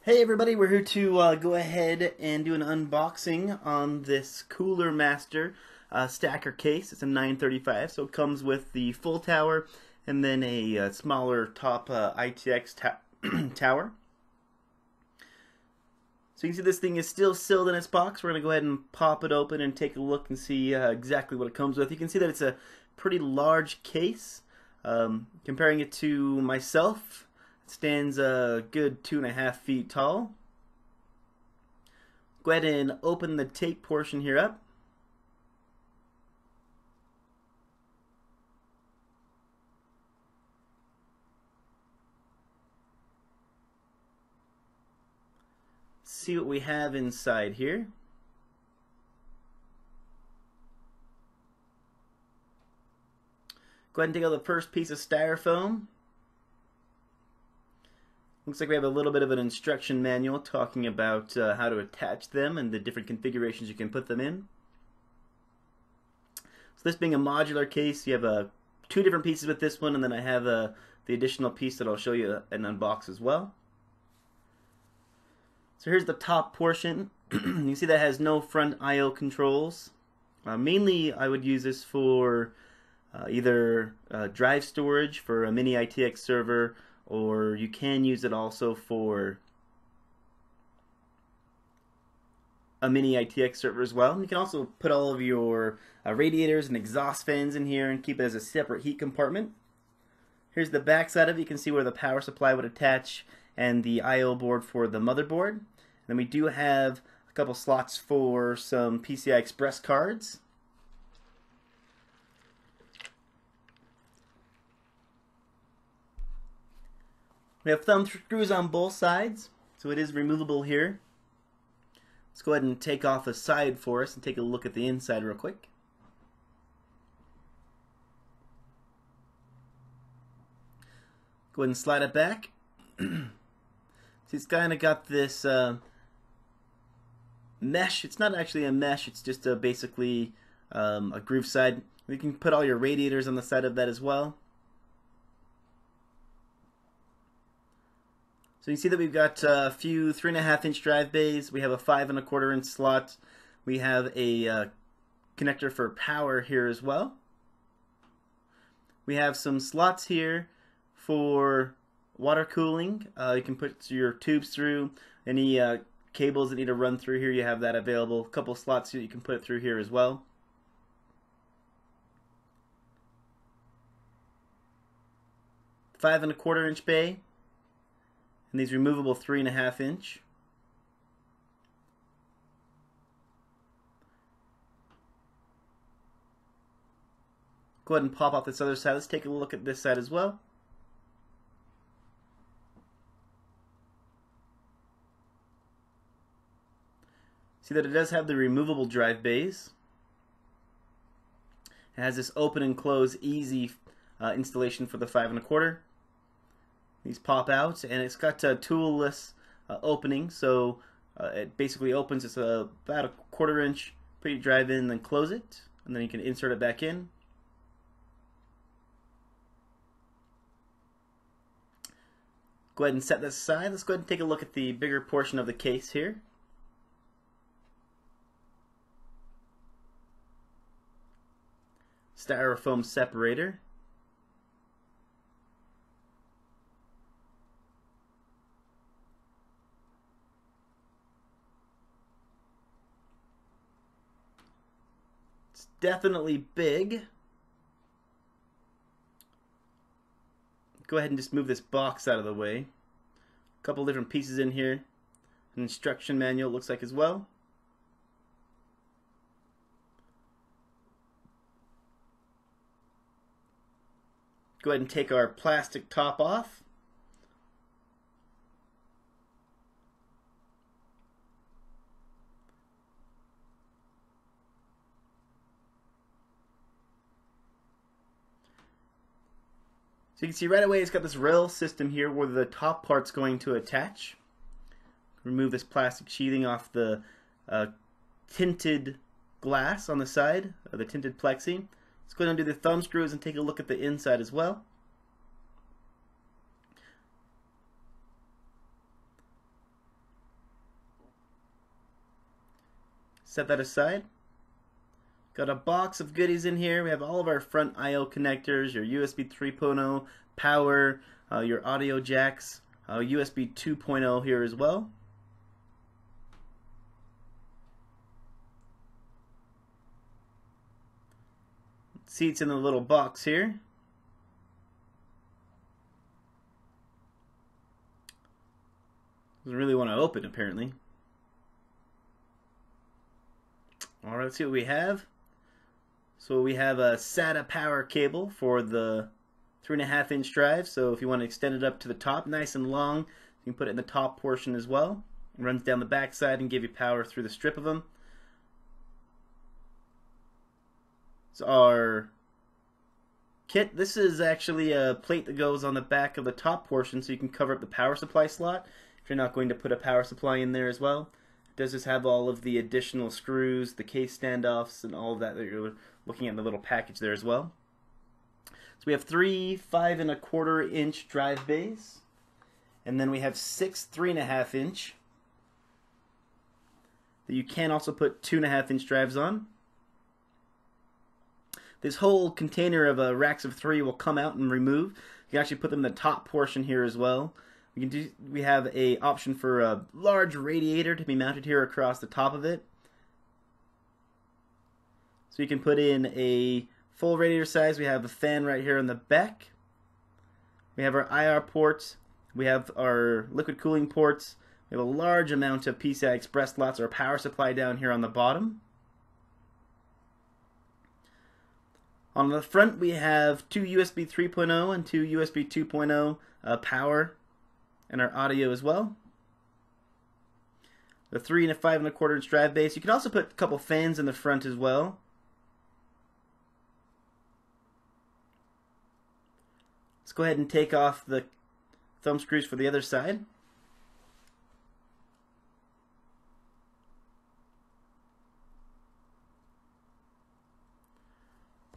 Hey everybody, we're here to go ahead and do an unboxing on this Cooler Master Stacker case. It's a 935, so it comes with the full tower and then a smaller top ITX tower. So you can see this thing is still sealed in its box. We're going to go ahead and pop it open and take a look and see exactly what it comes with. You can see that it's a pretty large case. Comparing it to myself, it stands a good 2.5 feet tall. Go ahead and open the tape portion here up. See what we have inside here. Go ahead and take out the first piece of styrofoam. Looks like we have a little bit of an instruction manual talking about how to attach them and the different configurations you can put them in. So this being a modular case, you have two different pieces with this one, and then I have the additional piece that I'll show you and unbox as well. So here's the top portion. You can see that has no front I/O controls. Mainly I would use this for either drive storage for a mini ITX server, or you can use it also for a mini ITX server as well. And you can also put all of your radiators and exhaust fans in here and keep it as a separate heat compartment. Here's the back side of it. You can see where the power supply would attach and the I/O board for the motherboard. And then we do have a couple slots for some PCI Express cards. We have thumb screws on both sides, so it is removable here. Let's go ahead and take off a side for us and take a look at the inside real quick. Go ahead and slide it back. See, it's kind of got this mesh. It's not actually a mesh, it's just basically a groove side. You can put all your radiators on the side of that as well. So you see that we've got a few 3.5-inch drive bays. We have a 5.25-inch slot. We have a connector for power here as well. We have some slots here for water cooling. You can put your tubes through. Any cables that need to run through here, you have that available. A couple slots here you can put it through here as well. Five-and-a-quarter-inch bay. And these removable 3.5-inch. Go ahead and pop off this other side. Let's take a look at this side as well. See that it does have the removable drive bays. It has this open and close easy installation for the 5.25. These pop out, and it's got a toolless opening, so it basically opens. It's about a 1/4-inch. Put your drive in, then close it, and then you can insert it back in. Go ahead and set this aside. Let's go ahead and take a look at the bigger portion of the case here. Styrofoam separator. It's definitely big. Go ahead and just move this box out of the way. A couple different pieces in here. An instruction manual looks like as well. Go ahead and take our plastic top off. So you can see right away it's got this rail system here where the top part's going to attach. Remove this plastic sheathing off the tinted glass on the side, the tinted plexi. Let's go ahead and do the thumb screws and take a look at the inside as well. set that aside. Got a box of goodies in here. We have all of our front I/O connectors, your USB 3.0, power, your audio jacks, USB 2.0 here as well. Seats in the little box here. Doesn't really want to open apparently. Alright, let's see what we have. So we have a SATA power cable for the 3.5-inch drive. So if you want to extend it up to the top, nice and long, you can put it in the top portion as well. It runs down the back side and give you power through the strip of them. It's our kit. This is actually a plate that goes on the back of the top portion so you can cover up the power supply slot if you're not going to put a power supply in there as well. It does just have all of the additional screws, the case standoffs, and all of that you're looking at in the little package there as well. So we have 3 5.25-inch drive bays, and then we have 6 3.5-inch that you can also put 2.5-inch drives on. This whole container of racks of 3 will come out and remove. You can actually put them in the top portion here as well. We have a option for a large radiator to be mounted here across the top of it. So you can put in a full radiator size. We have a fan right here in the back. We have our IR ports. We have our liquid cooling ports. We have a large amount of PCI Express slots or power supply down here on the bottom. On the front we have 2 USB 3.0 and 2 USB 2.0 power and our audio as well. The 3 and 5.25-inch drive base. You can also put a couple fans in the front as well. Let's go ahead and take off the thumb screws for the other side.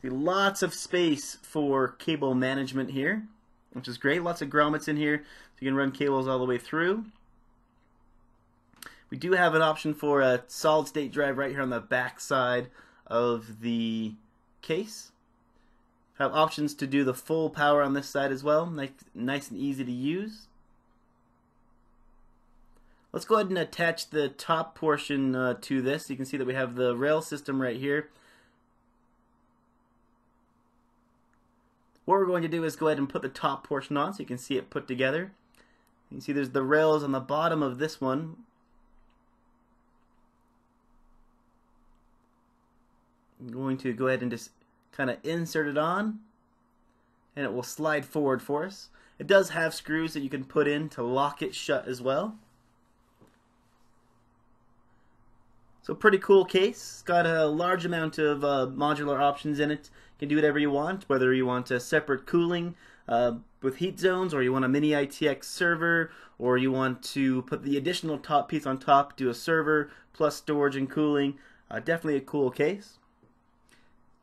See, lots of space for cable management here, which is great. Lots of grommets in here, so you can run cables all the way through. We do have an option for a solid state drive right here on the back side of the case. Have options to do the full power on this side as well. Nice and easy to use. Let's go ahead and attach the top portion to this. You can see that we have the rail system right here. What we're going to do is go ahead and put the top portion on so you can see it put together. You can see there's the rails on the bottom of this one. I'm going to go ahead and just kind of insert it on, and it will slide forward for us. It does have screws that you can put in to lock it shut as well. So pretty cool case. It's got a large amount of modular options in it. You can do whatever you want, whether you want a separate cooling with heat zones, or you want a mini ITX server, or you want to put the additional top piece on top, do a server plus storage and cooling. Definitely a cool case.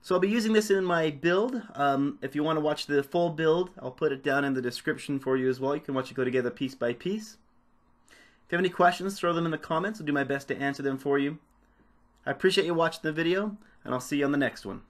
So I'll be using this in my build. If you want to watch the full build, I'll put it down in the description for you as well. You can watch it go together piece by piece. If you have any questions, throw them in the comments. I'll do my best to answer them for you. I appreciate you watching the video, and I'll see you on the next one.